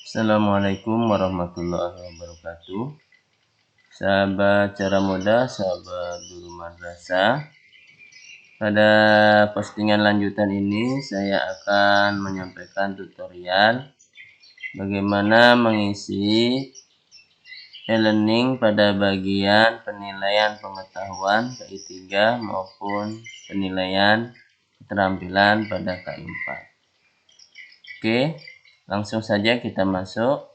Assalamualaikum warahmatullahi wabarakatuh. Sahabat cara mudah, sahabat guru madrasah. Pada postingan lanjutan ini saya akan menyampaikan tutorial bagaimana mengisi e-learning pada bagian penilaian pengetahuan KI 3 maupun penilaian keterampilan pada KI 4. Oke, langsung saja kita masuk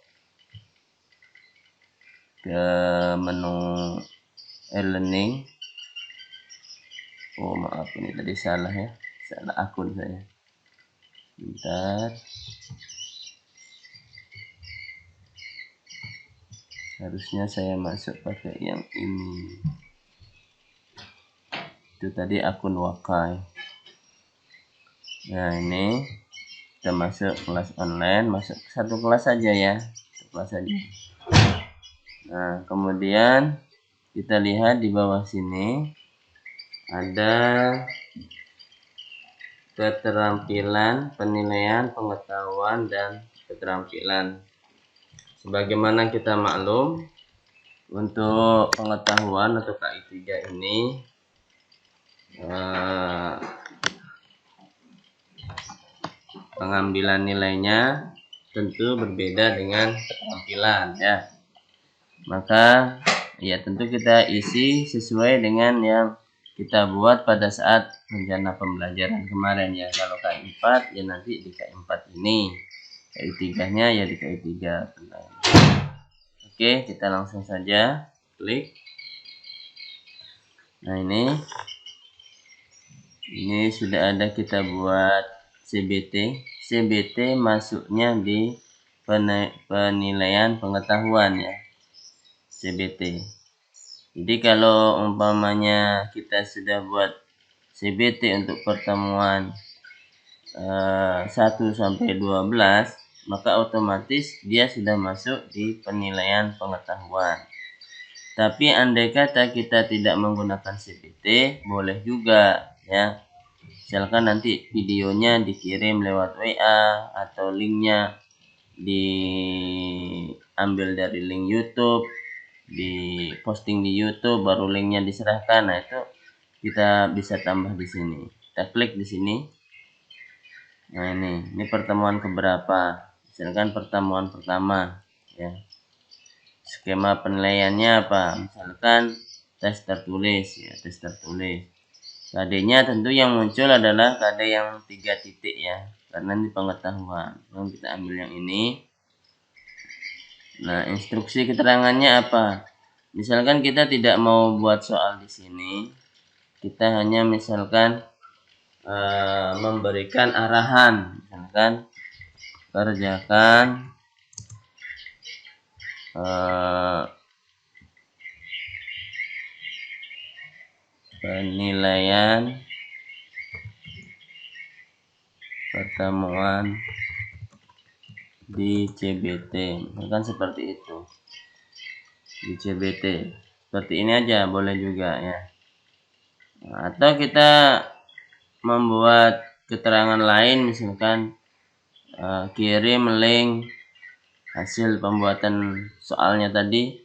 ke menu e-learning. Oh maaf, ini tadi salah ya, salah akun saya. Bentar, harusnya saya masuk pakai yang ini. Itu tadi akun Wakai. Nah ini kita masuk kelas online, masuk satu kelas saja ya, satu kelas saja. Nah kemudian kita lihat di bawah sini ada keterampilan, penilaian, pengetahuan, dan keterampilan. Sebagaimana kita maklum, untuk pengetahuan atau KI 3 ini pengambilan nilainya tentu berbeda dengan keterampilan ya. Maka ya tentu kita isi sesuai dengan yang kita buat pada saat rencana pembelajaran kemarin ya. Kalau KI 4 ya nanti di KI 4 ini, KI 3 nya ya di KI 3. Oke, kita langsung saja klik. Nah ini sudah ada kita buat CBT. CBT masuknya di penilaian pengetahuan ya, CBT. Jadi kalau umpamanya kita sudah buat CBT untuk pertemuan 1 sampai 12, maka otomatis dia sudah masuk di penilaian pengetahuan. Tapi andai kata kita tidak menggunakan CBT, boleh juga ya. Misalkan nanti videonya dikirim lewat WA atau linknya diambil dari link YouTube, di posting di YouTube, baru linknya diserahkan. Nah itu kita bisa tambah di sini. Kita klik di sini. Nah ini pertemuan keberapa? Misalkan pertemuan pertama ya. Skema penilaiannya apa? Misalkan tes tertulis ya, tes tertulis. KD-nya tentu yang muncul adalah KD yang 3 titik ya, karena ini pengetahuan. Lalu kita ambil yang ini. Nah, instruksi keterangannya apa? Misalkan kita tidak mau buat soal di sini, kita hanya misalkan memberikan arahan, misalkan kerjakan penilaian pertemuan di CBT, misalkan seperti itu. Di CBT seperti ini aja boleh juga ya. Nah, atau kita membuat keterangan lain, misalkan kirim link hasil pembuatan soalnya tadi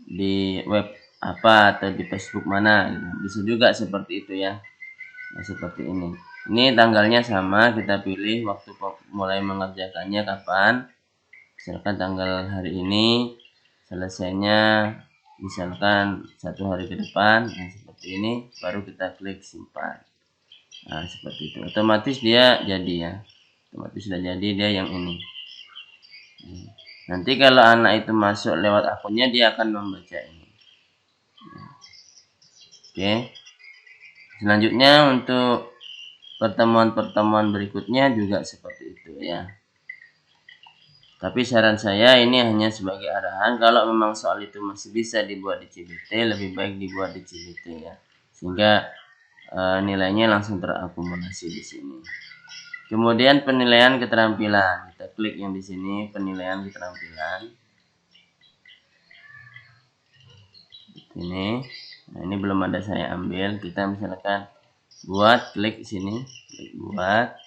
di web apa atau di Facebook mana, bisa juga seperti itu ya. Nah, seperti ini. Ini tanggalnya sama, kita pilih waktu mulai mengerjakannya kapan. Misalkan tanggal hari ini, selesainya misalkan 1 hari ke depan. Nah, seperti ini, baru kita klik simpan. Nah, seperti itu. Otomatis dia jadi ya. Otomatis sudah jadi dia yang ini. Nanti kalau anak itu masuk lewat akunnya, dia akan membaca ini. Oke. Selanjutnya untuk pertemuan-pertemuan berikutnya juga seperti itu ya. Tapi saran saya ini hanya sebagai arahan. Kalau memang soal itu masih bisa dibuat di CBT, lebih baik dibuat di CBT ya. Sehingga nilainya langsung terakumulasi di sini. Kemudian penilaian keterampilan. Kita klik yang di sini, penilaian keterampilan. Ini. Nah, ini belum ada saya ambil. Kita misalkan buat, klik sini, klik buat.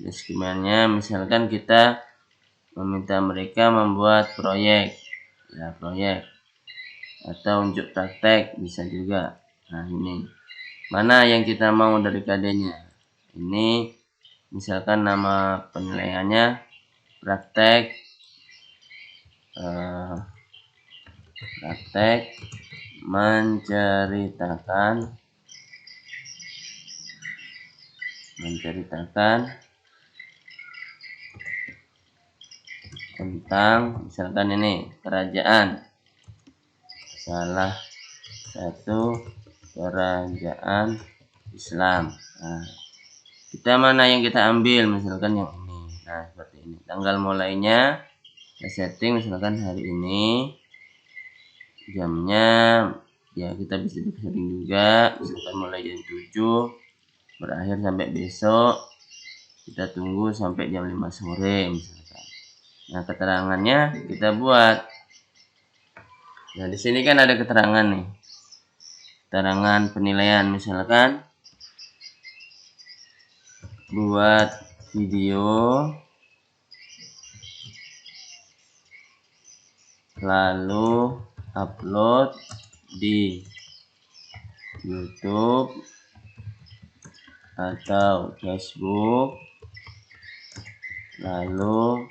Skemanya misalkan kita meminta mereka membuat proyek, ya proyek, atau unjuk praktek bisa juga. Nah ini mana yang kita mau dari KD-nya. Ini misalkan nama penilaiannya praktek menceritakan tentang misalkan ini kerajaan, salah satu kerajaan Islam. Nah, kita mana yang kita ambil, misalkan yang ini. Nah seperti ini, tanggal mulainya kita setting misalkan hari ini, jamnya ya kita bisa setting juga, misalkan mulai jam 7 berakhir sampai besok, kita tunggu sampai jam 5 sore misalkan. Nah keterangannya kita buat. Nah di sini kan ada keterangan nih, keterangan penilaian, misalkan buat video lalu upload di YouTube atau Facebook, lalu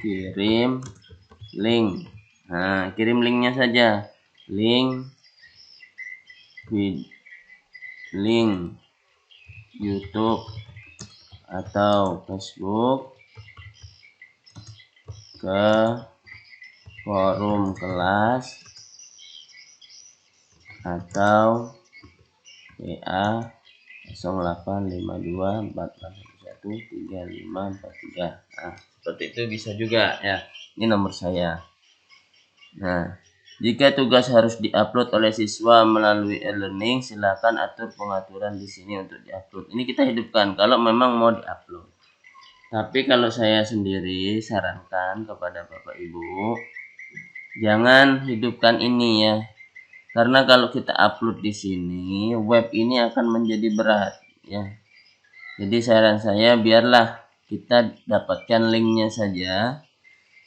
kirim link. Nah kirim linknya saja, link YouTube atau Facebook ke forum kelas atau WA 085244133543. Nah, seperti itu bisa juga ya. Ini nomor saya. Nah, jika tugas harus diupload oleh siswa melalui e-learning, silakan atur pengaturan di sini untuk diupload. Ini kita hidupkan kalau memang mau diupload. Tapi kalau saya sendiri sarankan kepada Bapak Ibu, jangan hidupkan ini ya. Karena kalau kita upload di sini, web ini akan menjadi berat ya. Jadi saran saya biarlah kita dapatkan linknya saja.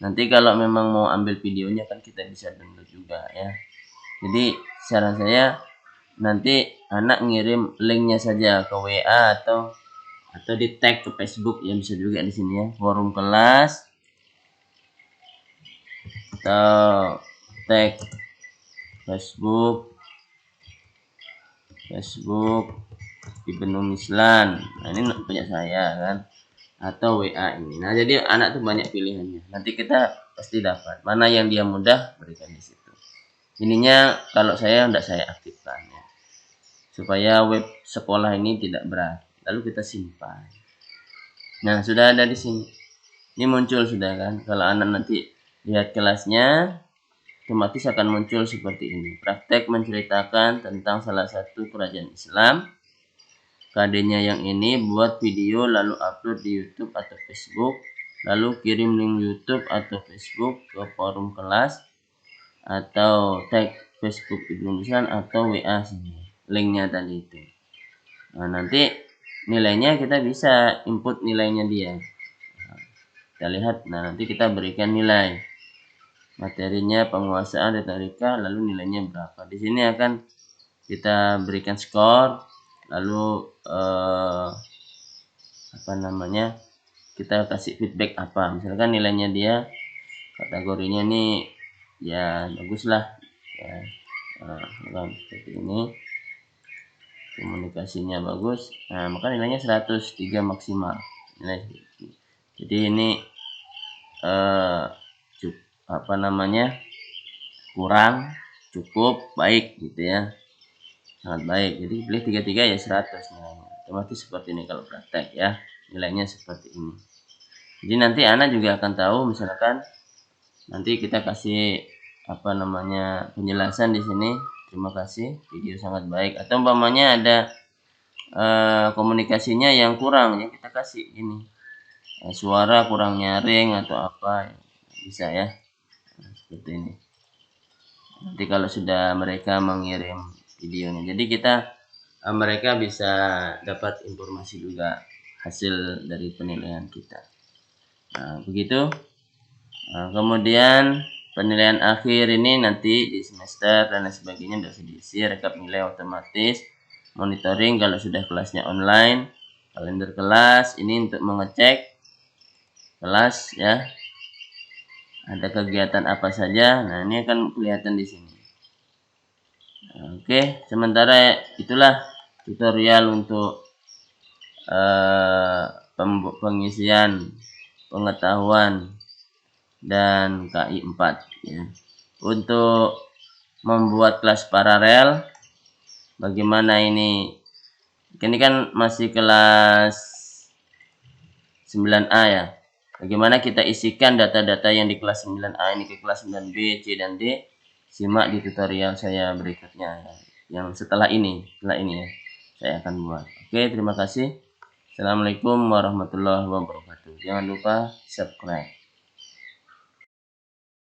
Nanti kalau memang mau ambil videonya kan kita bisa download juga ya. Jadi saran saya nanti anak ngirim linknya saja ke WA atau di tag ke Facebook ya, bisa juga di sini ya, forum kelas atau tag Facebook Ibnu Mislan. Nah ini punya saya kan, atau WA ini. Nah jadi anak tuh banyak pilihannya. Nanti kita pasti dapat mana yang dia mudah, berikan di situ. Ininya kalau saya tidak saya aktifkan ya, supaya web sekolah ini tidak berat. Lalu kita simpan. Nah sudah ada di sini. Ini muncul sudah kan. Kalau anak nanti lihat kelasnya, otomatis akan muncul seperti ini. Praktek menceritakan tentang salah satu kerajaan Islam. KD-nya yang ini buat video lalu upload di YouTube atau Facebook, lalu kirim link YouTube atau Facebook ke forum kelas atau tag Facebook Ibnu Mislan atau WA sini. Linknya tadi itu. Nah, nanti nilainya kita bisa input nilainya dia. Nah, kita lihat, nah nanti kita berikan nilai. Materinya penguasaan retorika, lalu nilainya berapa. Di sini akan kita berikan skor, lalu kita kasih feedback apa. Misalkan nilainya dia kategorinya nih ya bagus lah ya. Nah, seperti ini, komunikasinya bagus, nah maka nilainya 103 maksimal nilai. Jadi ini kurang, cukup, baik gitu ya, sangat baik. Jadi pilih 33 ya 100 nilainya. Otomatis seperti ini kalau praktek ya, nilainya seperti ini. Jadi nanti anak juga akan tahu, misalkan nanti kita kasih penjelasan di sini, terima kasih, video sangat baik, atau umpamanya ada komunikasinya yang kurang ya, kita kasih ini suara kurang nyaring atau apa ya, bisa ya. Nah, seperti ini. Nanti kalau sudah mereka mengirim videonya, jadi mereka bisa dapat informasi juga hasil dari penilaian kita. Nah begitu Nah, kemudian penilaian akhir ini nanti di semester dan lain sebagainya sudah diisi, rekap nilai otomatis, monitoring kalau sudah kelasnya online, kalender kelas ini untuk mengecek kelas ya, ada kegiatan apa saja. Nah, ini akan kelihatan di sini. Oke, sementara itulah tutorial untuk pengisian pengetahuan dan KI 4 ya. Untuk membuat kelas paralel, bagaimana ini kan masih kelas 9A ya. Bagaimana kita isikan data-data yang di kelas 9A ini ke kelas 9B, C, dan D. Simak di tutorial saya berikutnya ya. Yang setelah ini ya, saya akan buat. Oke, terima kasih. Assalamualaikum warahmatullahi wabarakatuh. Jangan lupa subscribe.